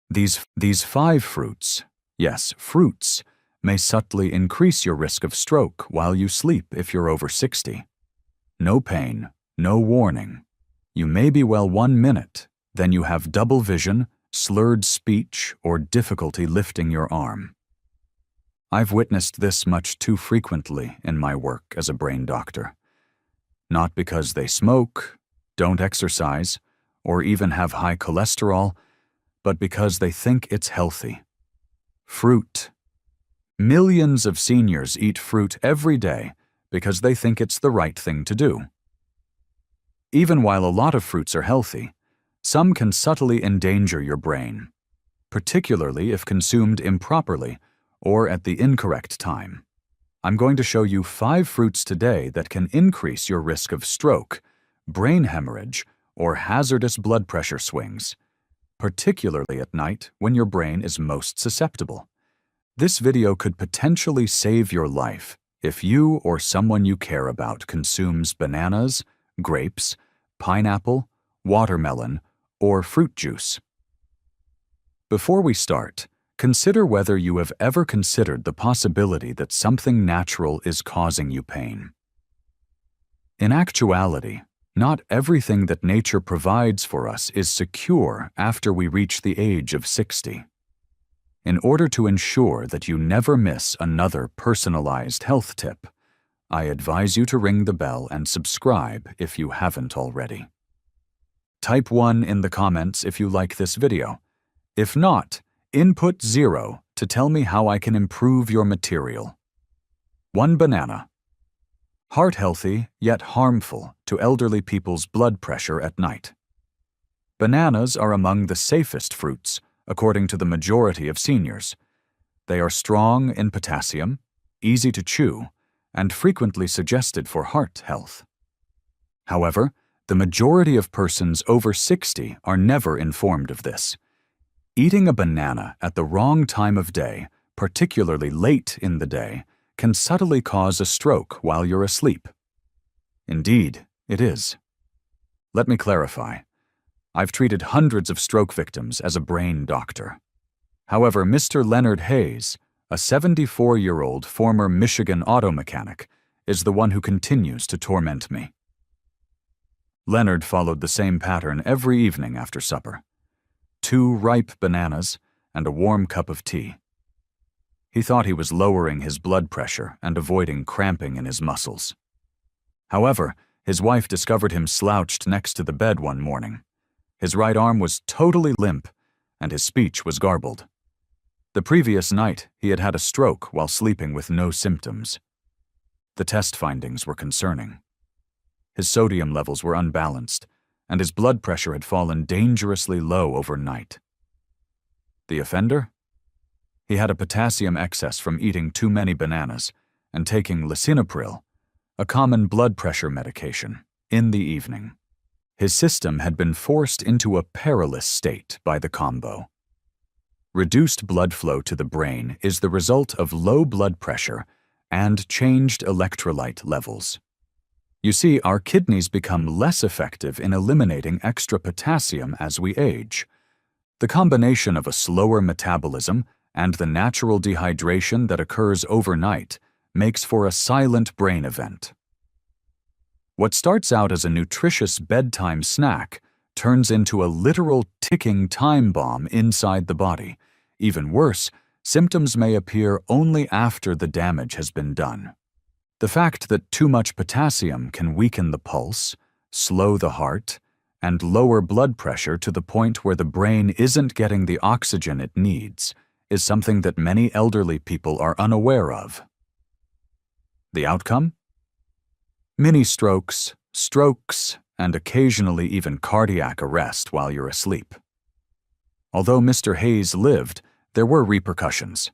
These 5 fruits, yes, fruits, may subtly increase your risk of stroke while you sleep if you're over 60. No pain, no warning. You may be well 1 minute, then you have double vision, slurred speech, or difficulty lifting your arm. I've witnessed this much too frequently in my work as a brain doctor. Not because they smoke, don't exercise, or even have high cholesterol, but because they think it's healthy. Fruit. Millions of seniors eat fruit every day because they think it's the right thing to do. Even while a lot of fruits are healthy, some can subtly endanger your brain, particularly if consumed improperly or at the incorrect time. I'm going to show you 5 fruits today that can increase your risk of stroke, brain hemorrhage, or hazardous blood pressure swings, particularly at night when your brain is most susceptible. This video could potentially save your life if you or someone you care about consumes bananas, grapes, pineapple, watermelon, or fruit juice. Before we start, consider whether you have ever considered the possibility that something natural is causing you pain. In actuality, not everything that nature provides for us is secure after we reach the age of 60. In order to ensure that you never miss another personalized health tip, I advise you to ring the bell and subscribe if you haven't already. Type 1 in the comments if you like this video. If not, input 0 to tell me how I can improve your material. 1 banana. Heart healthy, yet harmful to elderly people's blood pressure at night. Bananas are among the safest fruits, according to the majority of seniors. They are strong in potassium, easy to chew, and frequently suggested for heart health. However, the majority of persons over 60 are never informed of this. Eating a banana at the wrong time of day, particularly late in the day, can subtly cause a stroke while you're asleep. Indeed, it is. Let me clarify. I've treated hundreds of stroke victims as a brain doctor. However, Mr. Leonard Hayes, a 74-year-old former Michigan auto mechanic, is the one who continues to torment me. Leonard followed the same pattern every evening after supper. 2 ripe bananas and a warm cup of tea. He thought he was lowering his blood pressure and avoiding cramping in his muscles. However, his wife discovered him slouched next to the bed one morning. His right arm was totally limp, and his speech was garbled. The previous night, he had had a stroke while sleeping with no symptoms. The test findings were concerning. His sodium levels were unbalanced, and his blood pressure had fallen dangerously low overnight. The offender? He had a potassium excess from eating too many bananas and taking lisinopril, a common blood pressure medication, in the evening. His system had been forced into a perilous state by the combo. Reduced blood flow to the brain is the result of low blood pressure and changed electrolyte levels. You see, our kidneys become less effective in eliminating extra potassium as we age. The combination of a slower metabolism and the natural dehydration that occurs overnight makes for a silent brain event. What starts out as a nutritious bedtime snack turns into a literal ticking time bomb inside the body. Even worse, symptoms may appear only after the damage has been done. The fact that too much potassium can weaken the pulse, slow the heart, and lower blood pressure to the point where the brain isn't getting the oxygen it needs is something that many elderly people are unaware of. The outcome? Mini strokes, strokes, and occasionally even cardiac arrest while you're asleep. Although Mr. Hayes lived, there were repercussions.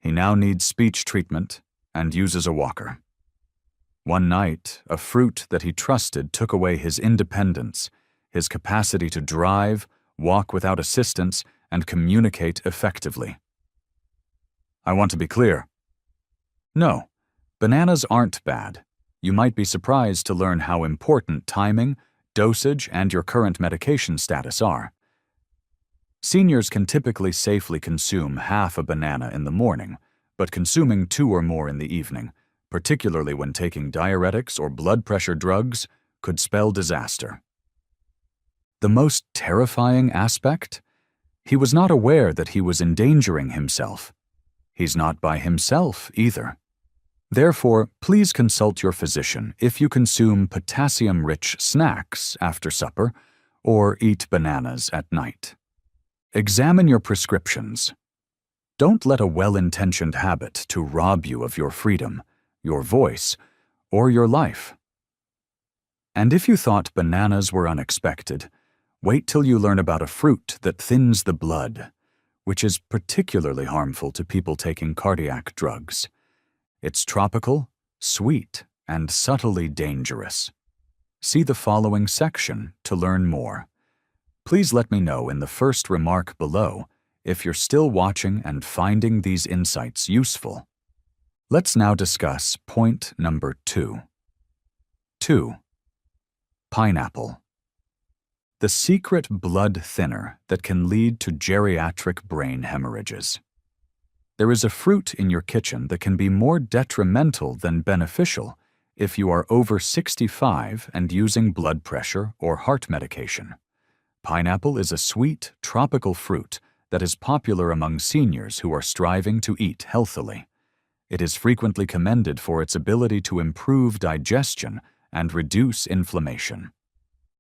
He now needs speech treatment and uses a walker. One night, a fruit that he trusted took away his independence, his capacity to drive, walk without assistance, and communicate effectively. I want to be clear. No, bananas aren't bad. You might be surprised to learn how important timing, dosage, and your current medication status are. Seniors can typically safely consume half a banana in the morning, but consuming 2 or more in the evening, particularly when taking diuretics or blood pressure drugs, could spell disaster. The most terrifying aspect? He was not aware that he was endangering himself. He's not by himself either. Therefore, please consult your physician if you consume potassium-rich snacks after supper or eat bananas at night. Examine your prescriptions. Don't let a well-intentioned habit to rob you of your freedom, your voice, or your life. And if you thought bananas were unexpected, wait till you learn about a fruit that thins the blood, which is particularly harmful to people taking cardiac drugs. It's tropical, sweet, and subtly dangerous. See the following section to learn more. Please let me know in the first remark below if you're still watching and finding these insights useful. Let's now discuss point number 2. 2. Pineapple. The secret blood thinner that can lead to geriatric brain hemorrhages. There is a fruit in your kitchen that can be more detrimental than beneficial if you are over 65 and using blood pressure or heart medication. Pineapple is a sweet, tropical fruit that is popular among seniors who are striving to eat healthily. It is frequently commended for its ability to improve digestion and reduce inflammation.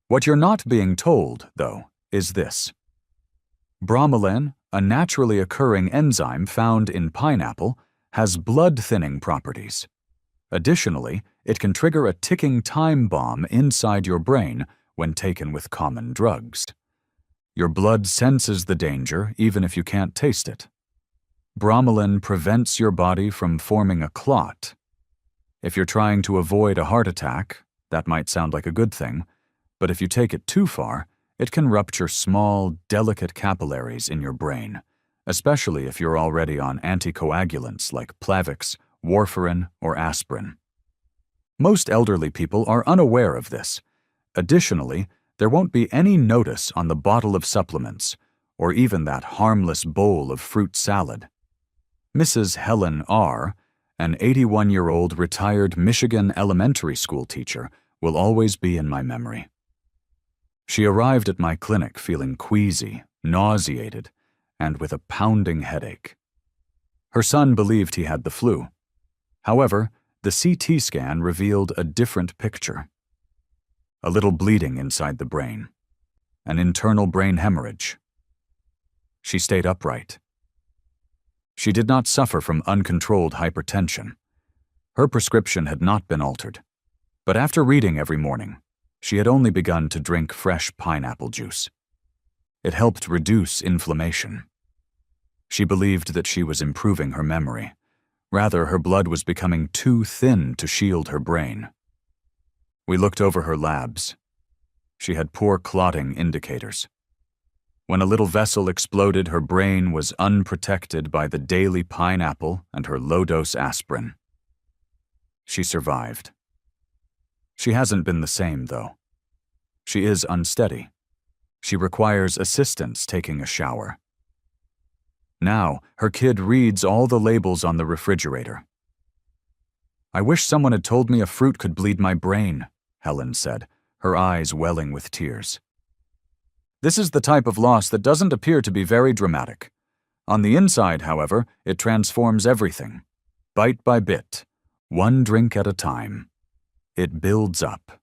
What you're not being told, though, is this. Bromelain, a naturally occurring enzyme found in pineapple, has blood-thinning properties. Additionally, it can trigger a ticking time bomb inside your brain when taken with common drugs. Your blood senses the danger even if you can't taste it. Bromelain prevents your body from forming a clot. If you're trying to avoid a heart attack, that might sound like a good thing, but if you take it too far, it can rupture small, delicate capillaries in your brain, especially if you're already on anticoagulants like Plavix, warfarin, or aspirin. Most elderly people are unaware of this. Additionally, there won't be any notice on the bottle of supplements, or even that harmless bowl of fruit salad. Mrs. Helen R., an 81-year-old retired Michigan elementary school teacher, will always be in my memory. She arrived at my clinic feeling queasy, nauseated, and with a pounding headache. Her son believed he had the flu. However, the CT scan revealed a different picture. A little bleeding inside the brain. An internal brain hemorrhage. She stayed upright. She did not suffer from uncontrolled hypertension. Her prescription had not been altered. But after reading every morning, she had only begun to drink fresh pineapple juice. It helped reduce inflammation. She believed that she was improving her memory. Rather, her blood was becoming too thin to shield her brain. We looked over her labs. She had poor clotting indicators. When a little vessel exploded, her brain was unprotected by the daily pineapple and her low-dose aspirin. She survived. She hasn't been the same, though. She is unsteady. She requires assistance taking a shower. Now, her kid reads all the labels on the refrigerator. "I wish someone had told me a fruit could bleed my brain," Helen said, her eyes welling with tears. This is the type of loss that doesn't appear to be very dramatic. On the inside, however, it transforms everything. Bite by bit, one drink at a time. It builds up.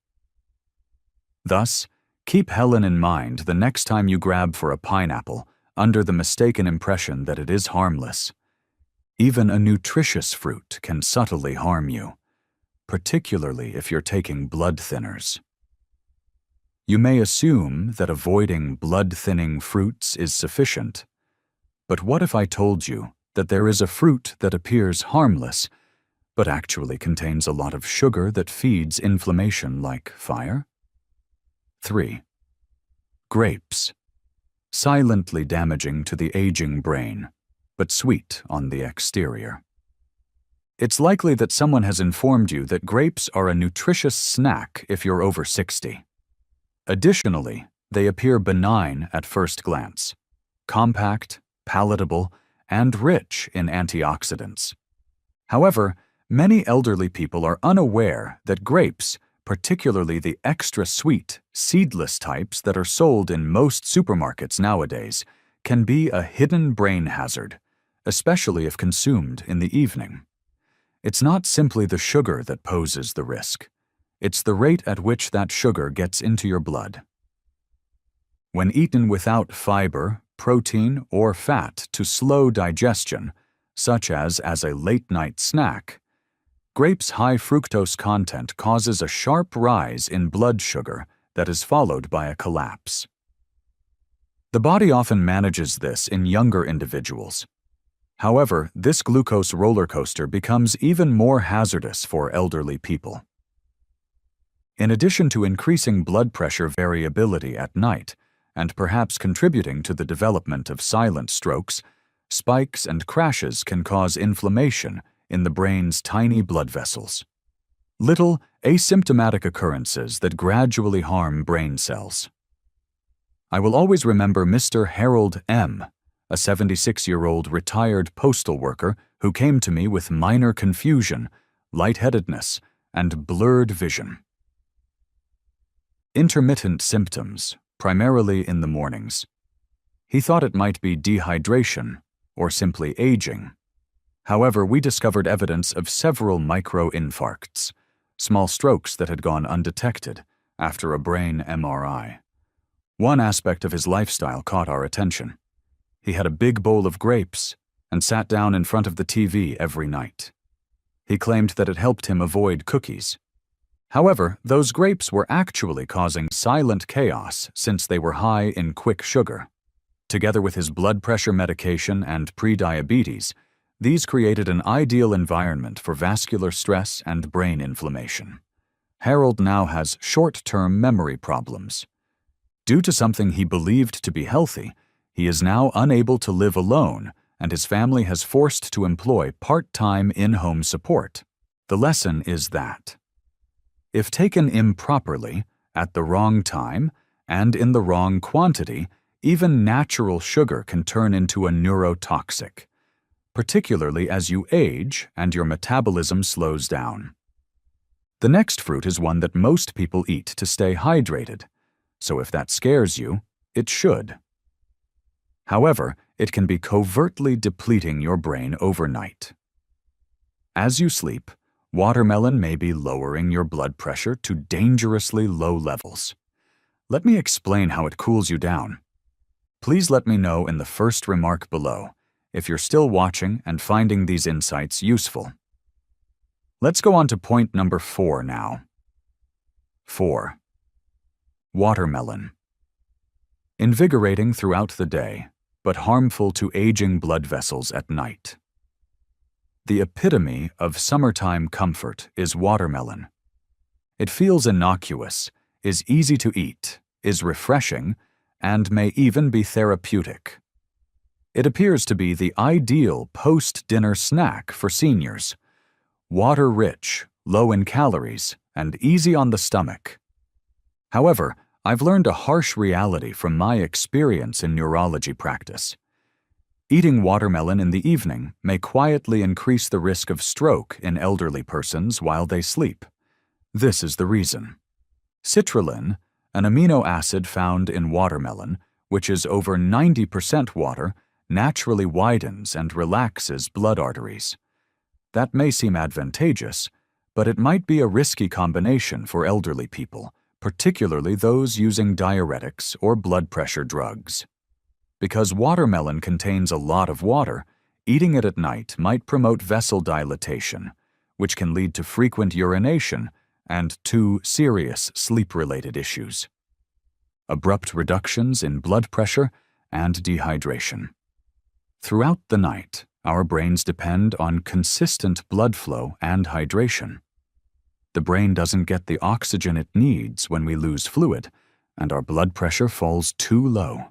Thus, keep Helen in mind the next time you grab for a pineapple under the mistaken impression that it is harmless. Even a nutritious fruit can subtly harm you, particularly if you're taking blood thinners. You may assume that avoiding blood-thinning fruits is sufficient, but what if I told you that there is a fruit that appears harmless, but actually contains a lot of sugar that feeds inflammation like fire? 3. Grapes. Silently damaging to the aging brain, but sweet on the exterior. It's likely that someone has informed you that grapes are a nutritious snack if you're over 60. Additionally, they appear benign at first glance. compact, palatable, and rich in antioxidants. However, many elderly people are unaware that grapes, particularly the extra sweet, seedless types that are sold in most supermarkets nowadays, can be a hidden brain hazard, especially if consumed in the evening. It's not simply the sugar that poses the risk. It's the rate at which that sugar gets into your blood. When eaten without fiber, protein, or fat to slow digestion, such as a late-night snack, grapes' high fructose content causes a sharp rise in blood sugar that is followed by a collapse. The body often manages this in younger individuals. However, this glucose roller coaster becomes even more hazardous for elderly people. In addition to increasing blood pressure variability at night, and perhaps contributing to the development of silent strokes, spikes and crashes can cause inflammation in the brain's tiny blood vessels. Little, asymptomatic occurrences that gradually harm brain cells. I will always remember Mr. Harold M., a 76-year-old retired postal worker who came to me with minor confusion, lightheadedness, and blurred vision. Intermittent symptoms, primarily in the mornings. He thought it might be dehydration or simply aging. However, we discovered evidence of several microinfarcts, small strokes that had gone undetected after a brain MRI. One aspect of his lifestyle caught our attention. He had a big bowl of grapes and sat down in front of the TV every night. He claimed that it helped him avoid cookies. However, those grapes were actually causing silent chaos since they were high in quick sugar. Together with his blood pressure medication and prediabetes, these created an ideal environment for vascular stress and brain inflammation. Harold now has short-term memory problems. Due to something he believed to be healthy, he is now unable to live alone, and his family has forced to employ part-time in-home support. The lesson is that if taken improperly, at the wrong time, and in the wrong quantity, even natural sugar can turn into a neurotoxic, particularly as you age and your metabolism slows down. The next fruit is one that most people eat to stay hydrated, so if that scares you, it should. However, it can be covertly depleting your brain overnight. As you sleep, watermelon may be lowering your blood pressure to dangerously low levels. Let me explain how it cools you down. Please let me know in the first remark below if you're still watching and finding these insights useful. Let's go on to point number 4 now. 4. Watermelon. Invigorating throughout the day, but harmful to aging blood vessels at night. The epitome of summertime comfort is watermelon. It feels innocuous, is easy to eat, is refreshing, and may even be therapeutic. It appears to be the ideal post-dinner snack for seniors. Water-rich, low in calories, and easy on the stomach. However, I've learned a harsh reality from my experience in neurology practice. Eating watermelon in the evening may quietly increase the risk of stroke in elderly persons while they sleep. This is the reason. Citrulline, an amino acid found in watermelon, which is over 90% water, naturally widens and relaxes blood arteries. That may seem advantageous, but it might be a risky combination for elderly people, particularly those using diuretics or blood pressure drugs. Because watermelon contains a lot of water, eating it at night might promote vessel dilatation, which can lead to frequent urination and 2 serious sleep-related issues: abrupt reductions in blood pressure and dehydration. Throughout the night, our brains depend on consistent blood flow and hydration. The brain doesn't get the oxygen it needs when we lose fluid, and our blood pressure falls too low.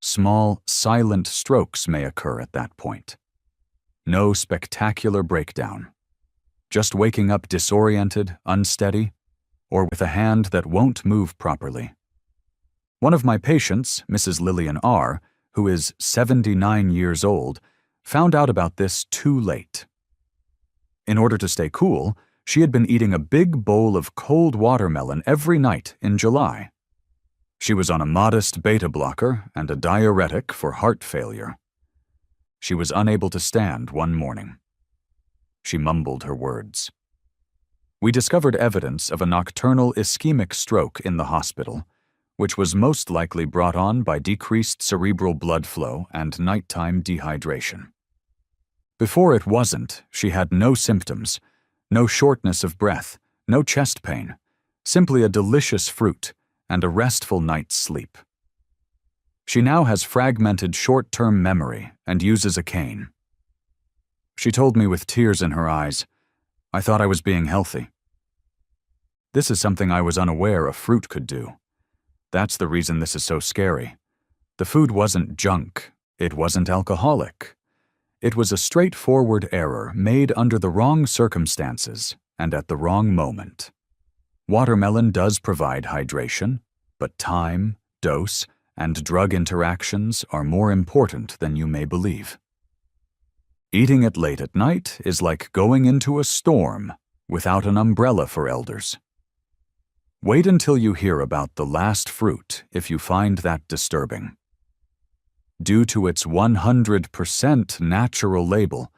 Small, silent strokes may occur at that point. No spectacular breakdown. Just waking up disoriented, unsteady, or with a hand that won't move properly. One of my patients, Mrs. Lillian R., who is 79 years old, found out about this too late. In order to stay cool, she had been eating a big bowl of cold watermelon every night in July. She was on a modest beta blocker and a diuretic for heart failure. She was unable to stand one morning. She mumbled her words. We discovered evidence of a nocturnal ischemic stroke in the hospital, which was most likely brought on by decreased cerebral blood flow and nighttime dehydration. Before it wasn't, she had no symptoms, no shortness of breath, no chest pain, simply a delicious fruit and a restful night's sleep. She now has fragmented short-term memory and uses a cane. She told me with tears in her eyes, "I thought I was being healthy." This is something I was unaware a fruit could do. That's the reason this is so scary. The food wasn't junk. It wasn't alcoholic. It was a straightforward error made under the wrong circumstances and at the wrong moment. Watermelon does provide hydration, but time, dose, and drug interactions are more important than you may believe. Eating it late at night is like going into a storm without an umbrella for elders. Wait until you hear about the last fruit if you find that disturbing. Due to its 100% natural label,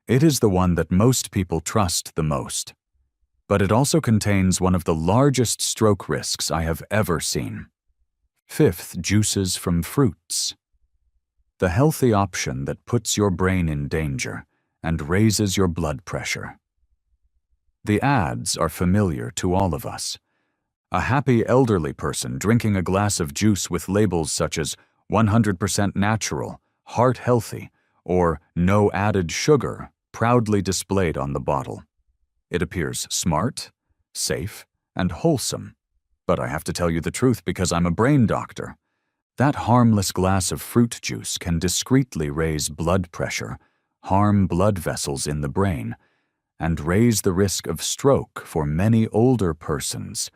it is the one that most people trust the most. But it also contains one of the largest stroke risks I have ever seen. 5th, juices from fruits. The healthy option that puts your brain in danger and raises your blood pressure. The ads are familiar to all of us. A happy elderly person drinking a glass of juice with labels such as 100% natural, heart healthy, or no added sugar proudly displayed on the bottle. It appears smart, safe, and wholesome. But I have to tell you the truth because I'm a brain doctor. That harmless glass of fruit juice can discreetly raise blood pressure, harm blood vessels in the brain, and raise the risk of stroke for many older persons,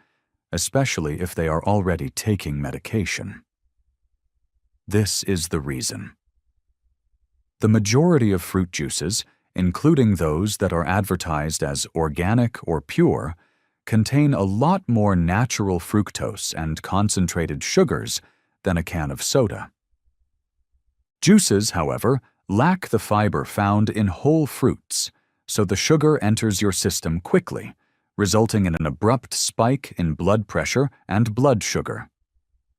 especially if they are already taking medication. This is the reason. The majority of fruit juices, including those that are advertised as organic or pure, contain a lot more natural fructose and concentrated sugars than a can of soda. Juices, however, lack the fiber found in whole fruits, so the sugar enters your system quickly, resulting in an abrupt spike in blood pressure and blood sugar.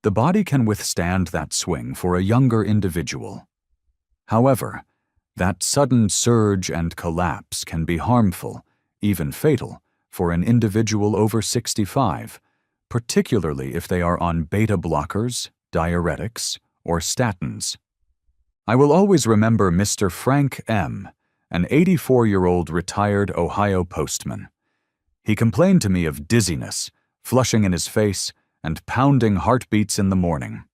The body can withstand that swing for a younger individual. However, that sudden surge and collapse can be harmful, even fatal, for an individual over 65, particularly if they are on beta blockers, diuretics, or statins. I will always remember Mr. Frank M., an 84-year-old retired Ohio postman. He complained to me of dizziness, flushing in his face, and pounding heartbeats in the morning.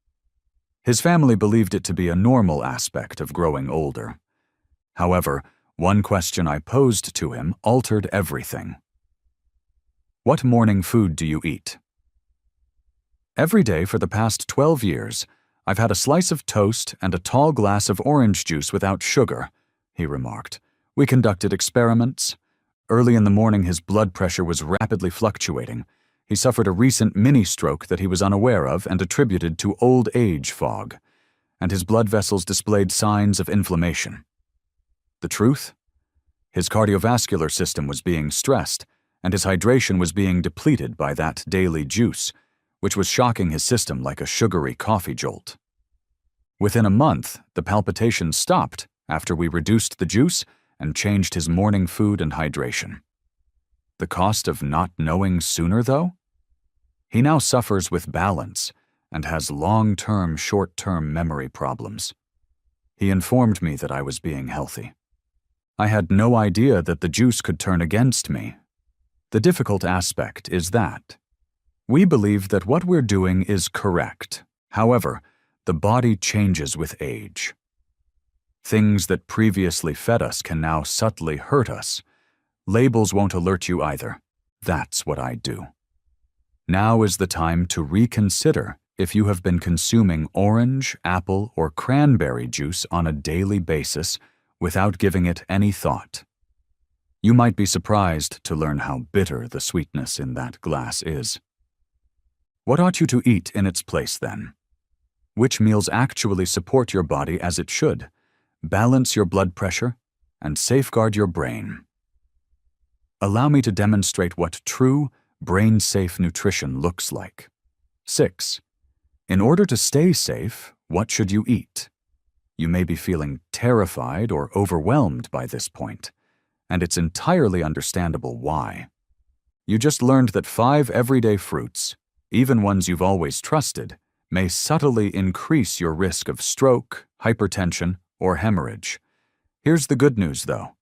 His family believed it to be a normal aspect of growing older. However, one question I posed to him altered everything. What morning food do you eat? Every day for the past 12 years, I've had a slice of toast and a tall glass of orange juice without sugar, he remarked. We conducted experiments. Early in the morning, his blood pressure was rapidly fluctuating. He suffered a recent mini-stroke that he was unaware of and attributed to old age fog, and his blood vessels displayed signs of inflammation. The truth? His cardiovascular system was being stressed, and his hydration was being depleted by that daily juice, which was shocking his system like a sugary coffee jolt. Within a month, the palpitations stopped after we reduced the juice and changed his morning food and hydration. The cost of not knowing sooner, though? He now suffers with balance and has long-term, short-term memory problems. He informed me that I was being healthy. I had no idea that the juice could turn against me. The difficult aspect is that we believe that what we're doing is correct. However, the body changes with age. Things that previously fed us can now subtly hurt us. Labels won't alert you either. That's what I do. Now is the time to reconsider if you have been consuming orange, apple, or cranberry juice on a daily basis without giving it any thought. You might be surprised to learn how bitter the sweetness in that glass is. What ought you to eat in its place then? Which meals actually support your body as it should, balance your blood pressure, and safeguard your brain? Allow me to demonstrate what true, brain-safe nutrition looks like. 6. In order to stay safe, what should you eat? You may be feeling terrified or overwhelmed by this point, and it's entirely understandable why. You just learned that 5 everyday fruits, even ones you've always trusted, may subtly increase your risk of stroke, hypertension, or hemorrhage. Here's the good news, though.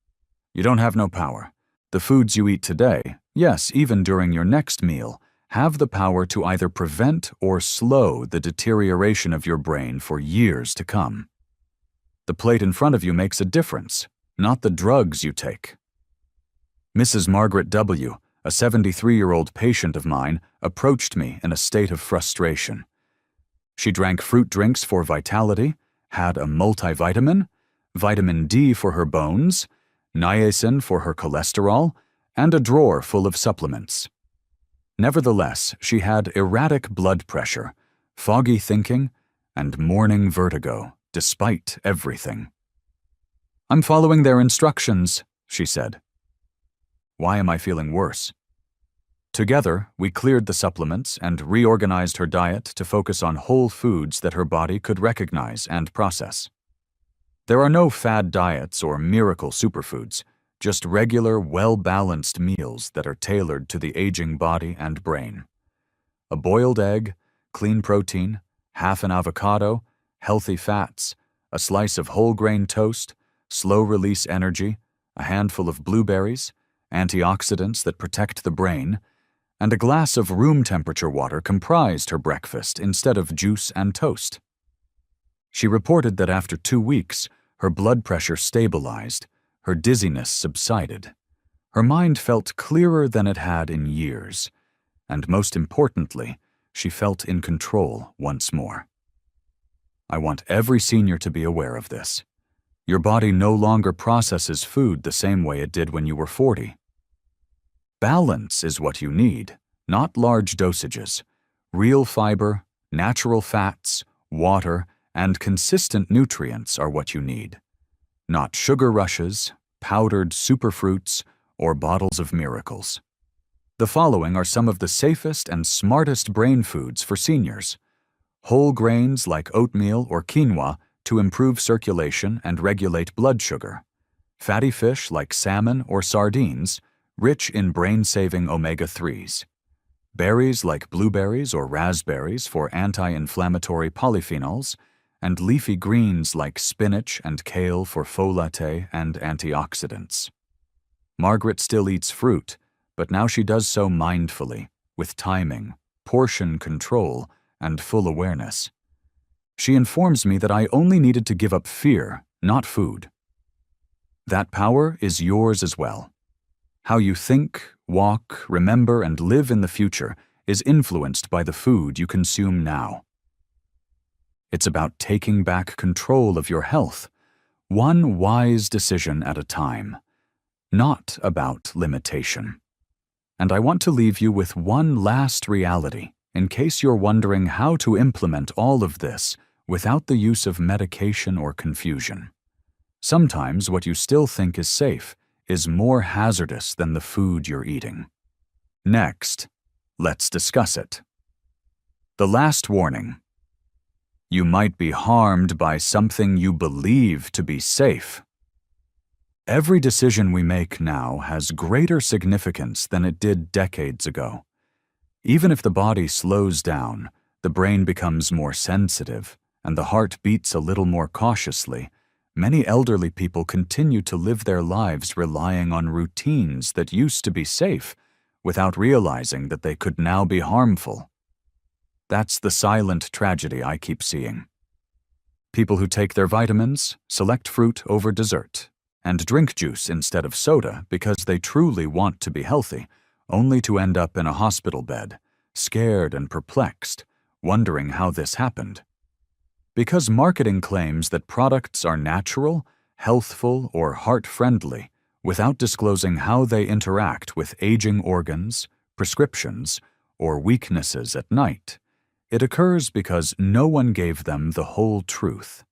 You don't have no power. The foods you eat today, yes, even during your next meal, have the power to either prevent or slow the deterioration of your brain for years to come. The plate in front of you makes a difference, not the drugs you take. Mrs. Margaret W., a 73-year-old patient of mine, approached me in a state of frustration. She drank fruit drinks for vitality, had a multivitamin, vitamin D for her bones, niacin for her cholesterol, and a drawer full of supplements. Nevertheless, she had erratic blood pressure, foggy thinking, and morning vertigo, despite everything. "I'm following their instructions," she said. Why am I feeling worse? Together, we cleared the supplements and reorganized her diet to focus on whole foods that her body could recognize and process. There are no fad diets or miracle superfoods, just regular, well-balanced meals that are tailored to the aging body and brain. A boiled egg, clean protein, half an avocado, healthy fats, a slice of whole grain toast, slow-release energy, a handful of blueberries, antioxidants that protect the brain, and a glass of room-temperature water comprised her breakfast instead of juice and toast. She reported that after 2 weeks, her blood pressure stabilized, her dizziness subsided. Her mind felt clearer than it had in years, and most importantly, she felt in control once more. I want every senior to be aware of this. Your body no longer processes food the same way it did when you were 40. Balance is what you need, not large dosages. Real fiber, natural fats, water, and consistent nutrients are what you need. Not sugar rushes, powdered superfruits, or bottles of miracles. The following are some of the safest and smartest brain foods for seniors. Whole grains like oatmeal or quinoa to improve circulation and regulate blood sugar. Fatty fish like salmon or sardines, rich in brain-saving omega-3s. Berries like blueberries or raspberries for anti-inflammatory polyphenols, and leafy greens like spinach and kale for folate and antioxidants. Margaret still eats fruit, but now she does so mindfully, with timing, portion control, and full awareness. She informs me that I only needed to give up fear, not food. That power is yours as well. How you think, walk, remember, and live in the future is influenced by the food you consume now. It's about taking back control of your health, one wise decision at a time, not about limitation. And I want to leave you with one last reality, in case you're wondering how to implement all of this without the use of medication or confusion. Sometimes what you still think is safe is more hazardous than the food you're eating. Next, let's discuss it. The last warning. You might be harmed by something you believe to be safe. Every decision we make now has greater significance than it did decades ago. Even if the body slows down, the brain becomes more sensitive, and the heart beats a little more cautiously, many elderly people continue to live their lives relying on routines that used to be safe without realizing that they could now be harmful. That's the silent tragedy I keep seeing. People who take their vitamins, select fruit over dessert, and drink juice instead of soda because they truly want to be healthy, only to end up in a hospital bed, scared and perplexed, wondering how this happened. Because marketing claims that products are natural, healthful, or heart-friendly without disclosing how they interact with aging organs, prescriptions, or weaknesses at night, it occurs because no one gave them the whole truth.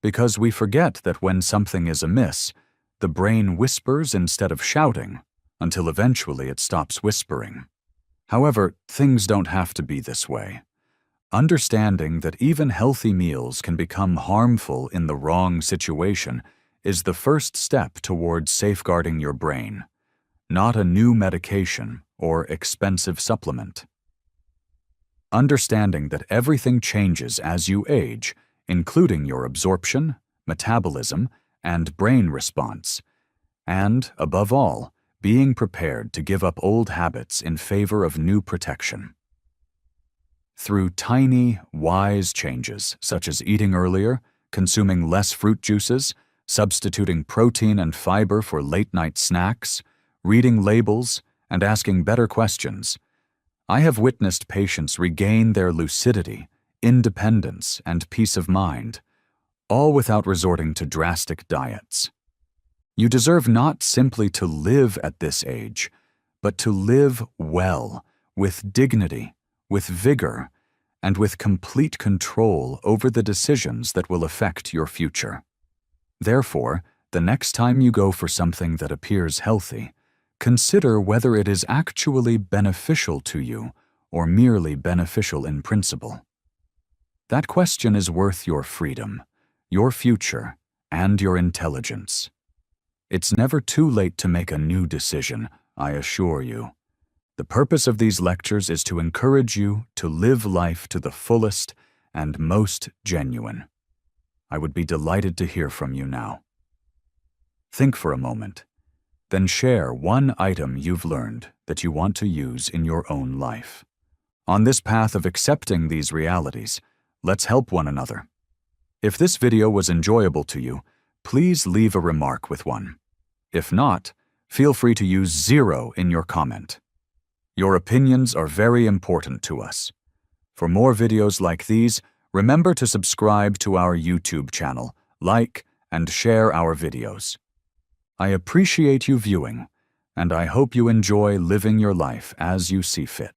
Because we forget that when something is amiss, the brain whispers instead of shouting, until eventually it stops whispering. However, things don't have to be this way. Understanding that even healthy meals can become harmful in the wrong situation is the first step towards safeguarding your brain, not a new medication or expensive supplement. Understanding that everything changes as you age, including your absorption, metabolism, and brain response, and, above all, being prepared to give up old habits in favor of new protection. Through tiny, wise changes, such as eating earlier, consuming less fruit juices, substituting protein and fiber for late-night snacks, reading labels, and asking better questions, I have witnessed patients regain their lucidity, independence, and peace of mind, all without resorting to drastic diets. You deserve not simply to live at this age, but to live well, with dignity, with vigor, and with complete control over the decisions that will affect your future. Therefore, the next time you go for something that appears healthy, consider whether it is actually beneficial to you or merely beneficial in principle. That question is worth your freedom, your future, and your intelligence. It's never too late to make a new decision, I assure you. The purpose of these lectures is to encourage you to live life to the fullest and most genuine. I would be delighted to hear from you now. Think for a moment, then share one item you've learned that you want to use in your own life. On this path of accepting these realities, let's help one another. If this video was enjoyable to you, please leave a remark with one. If not, feel free to use 0 in your comment. Your opinions are very important to us. For more videos like these, remember to subscribe to our YouTube channel, like, and share our videos. I appreciate you viewing, and I hope you enjoy living your life as you see fit.